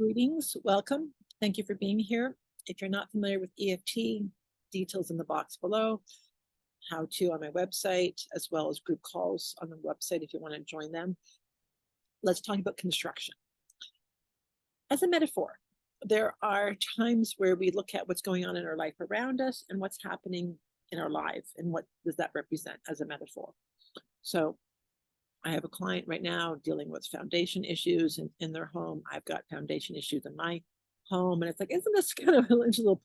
Greetings, welcome. Thank you for being here. If you're not familiar with EFT, details in the box below, how to on my website, as well as group calls on the website if you want to join them. Let's talk about construction. As a metaphor, there are times where we look at what's going on in our life around us and what's happening in our lives and what does that represent as a metaphor. So I have a client right now dealing with foundation issues in their home. I've got foundation issues in my home. And it's like, isn't this kind of a little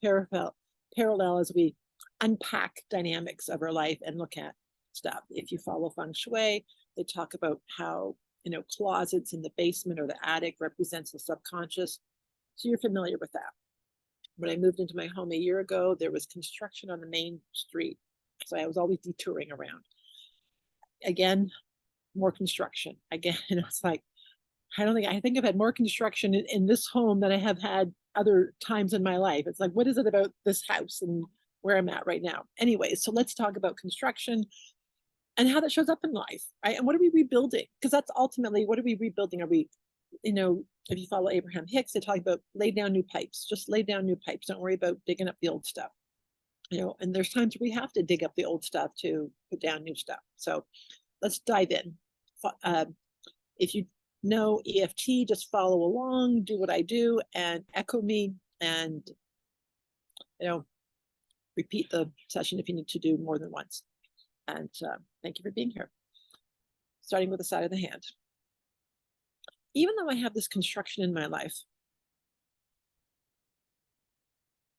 parallel as we unpack dynamics of our life and look at stuff? If you follow feng shui, they talk about how, closets in the basement or the attic represents the subconscious. So you're familiar with that. When I moved into my home a year ago, there was construction on the main street. So I was always detouring around. Again, more construction. Again, it's like, I think I've had more construction in this home than I have had other times in my life. It's like, what is it about this house and where I'm at right now? Anyways, so let's talk about construction and how that shows up in life, right? And what are we rebuilding? Because that's ultimately, what are we rebuilding? Are we, if you follow Abraham Hicks, they talk about lay down new pipes, just lay down new pipes. Don't worry about digging up the old stuff. And there's times we have to dig up the old stuff to put down new stuff. So let's dive in. If you know EFT, just follow along, do what I do, and echo me, and repeat the session if you need to do more than once. And thank you for being here. Starting with the side of the hand. Even though I have this construction in my life,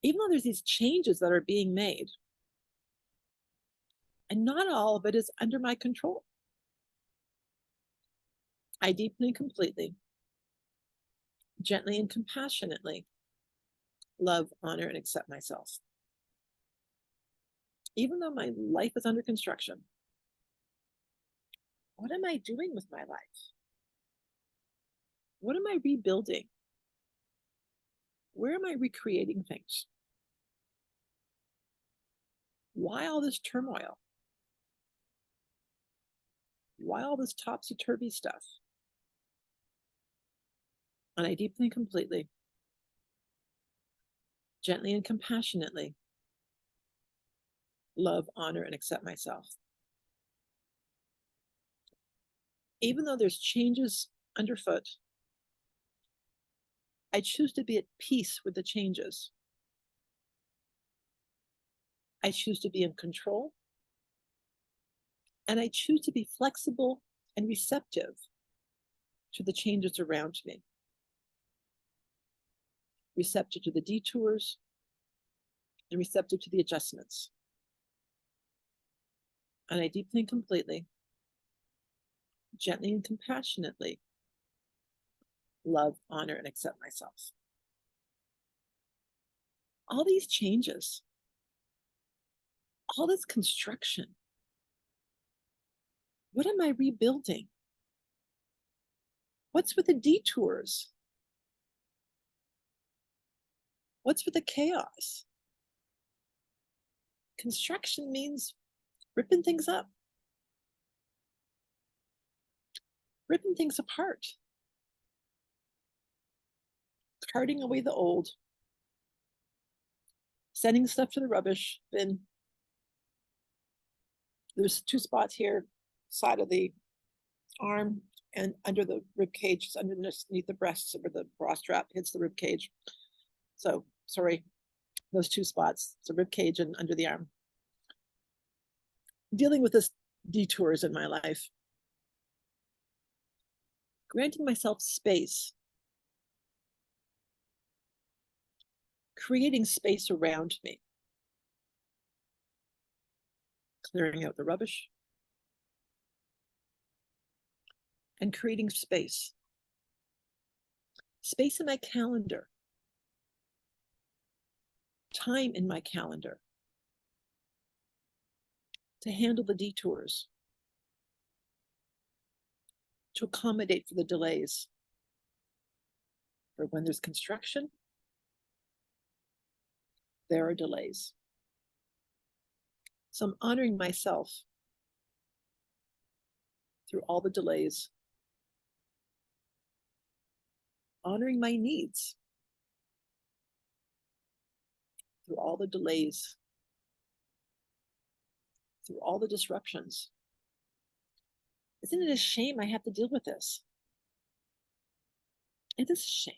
even though there's these changes that are being made, and not all of it is under my control, I deeply and completely, gently and compassionately love, honor, and accept myself. Even though my life is under construction, what am I doing with my life? What am I rebuilding? Where am I recreating things? Why all this turmoil? Why all this topsy-turvy stuff? And I deeply and completely, gently and compassionately love, honor, and accept myself. Even though there's changes underfoot, I choose to be at peace with the changes. I choose to be in control. And I choose to be flexible and receptive to the changes around me. Receptive to the detours and receptive to the adjustments. And I deeply and completely, gently and compassionately love, honor, and accept myself. All these changes, all this construction, what am I rebuilding? What's with the detours? What's with the chaos? Construction means ripping things up, ripping things apart, carting away the old, sending stuff to the rubbish bin. There's 2 spots here, side of the arm and under the rib cage, underneath the breasts, where the bra strap hits the rib cage. So, sorry, those 2 spots, it's a rib cage and under the arm. Dealing with this detours in my life. Granting myself space. Creating space around me. Clearing out the rubbish. And creating space. Space in my calendar. Time in my calendar. To handle the detours. To accommodate for the delays. For when there's construction, there are delays. So I'm honoring myself through all the delays, honoring my needs through all the delays, through all the disruptions. Isn't it a shame I have to deal with this? It is a shame.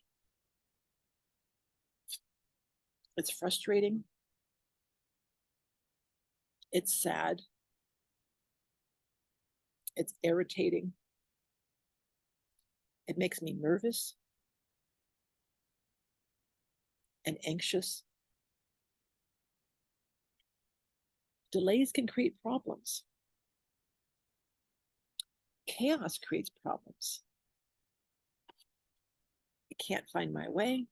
It's frustrating. It's sad. It's irritating. It makes me nervous and anxious. Delays can create problems. Chaos creates problems. I can't find my way.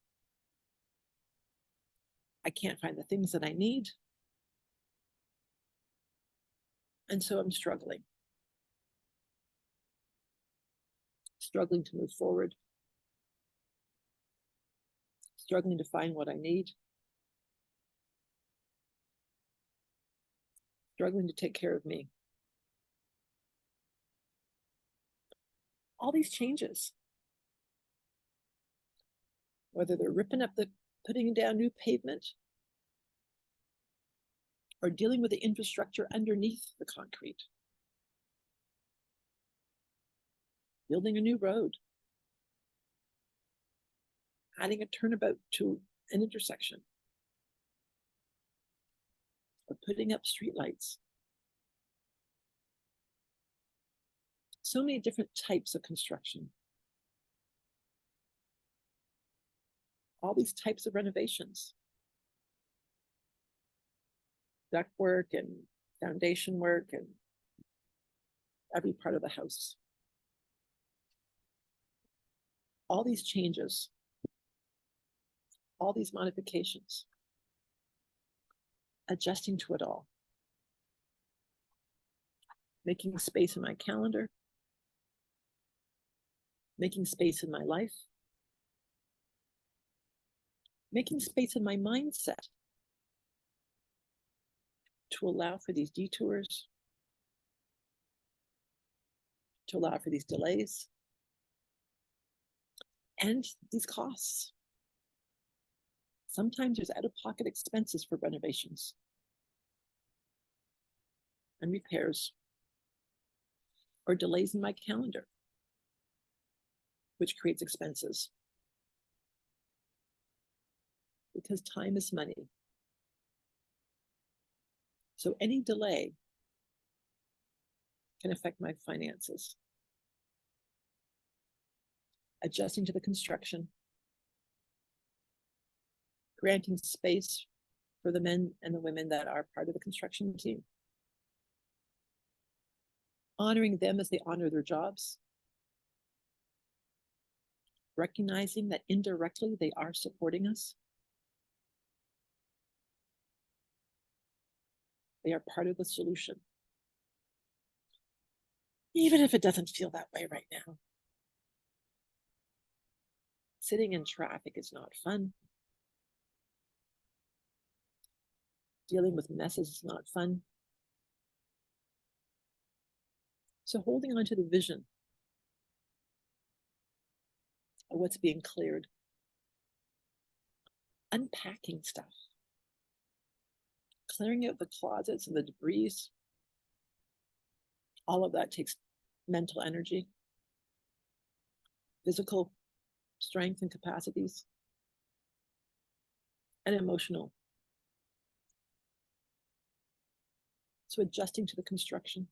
I can't find the things that I need. And so I'm struggling to move forward, struggling to find what I need, struggling to take care of me. All these changes, whether they're putting down new pavement or dealing with the infrastructure underneath the concrete, building a new road, adding a turnabout to an intersection, or putting up streetlights. So many different types of construction. All these types of renovations. Ductwork and foundation work and every part of the house. All these changes, all these modifications, adjusting to it all, making space in my calendar, making space in my life, making space in my mindset to allow for these detours, to allow for these delays, and these costs. Sometimes there's out-of-pocket expenses for renovations and repairs, or delays in my calendar, which creates expenses. Because time is money. So any delay can affect my finances. Adjusting to the construction, granting space for the men and the women that are part of the construction team, honoring them as they honor their jobs, recognizing that indirectly they are supporting us. They are part of the solution. Even if it doesn't feel that way right now. Sitting in traffic is not fun. Dealing with messes is not fun. So holding on to the vision of what's being cleared, unpacking stuff, clearing out the closets and the debris, all of that takes mental energy, physical strength and capacities, and emotional. So adjusting to the construction,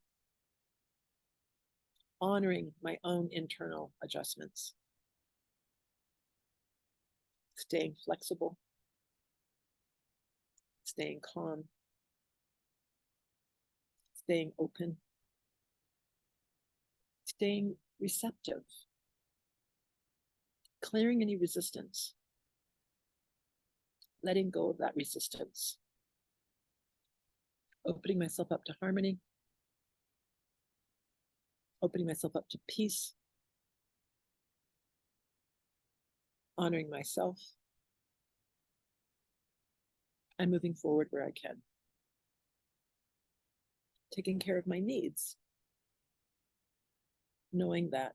honoring my own internal adjustments, staying flexible, staying calm, staying open, staying receptive, clearing any resistance, letting go of that resistance, opening myself up to harmony, opening myself up to peace, honoring myself, and moving forward where I can. Taking care of my needs, knowing that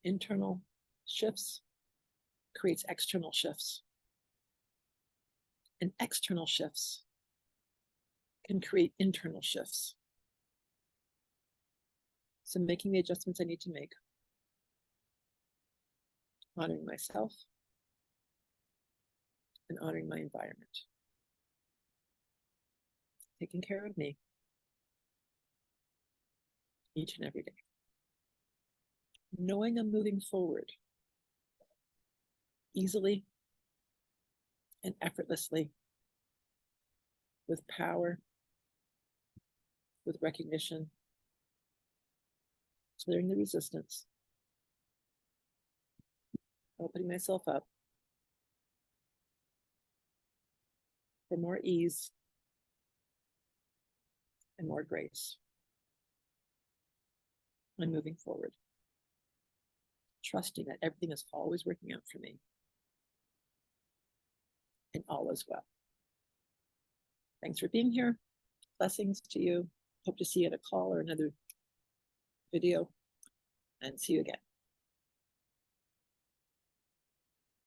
internal shifts creates external shifts. And external shifts can create internal shifts. So making the adjustments I need to make, honoring myself, and honoring my environment. Taking care of me each and every day. Knowing I'm moving forward easily and effortlessly, with power, with recognition, clearing the resistance, opening myself up for more ease and more grace. I'm moving forward, trusting that everything is always working out for me and all is well. Thanks for being here. Blessings to you. Hope to see you at a call or another video, and see you again.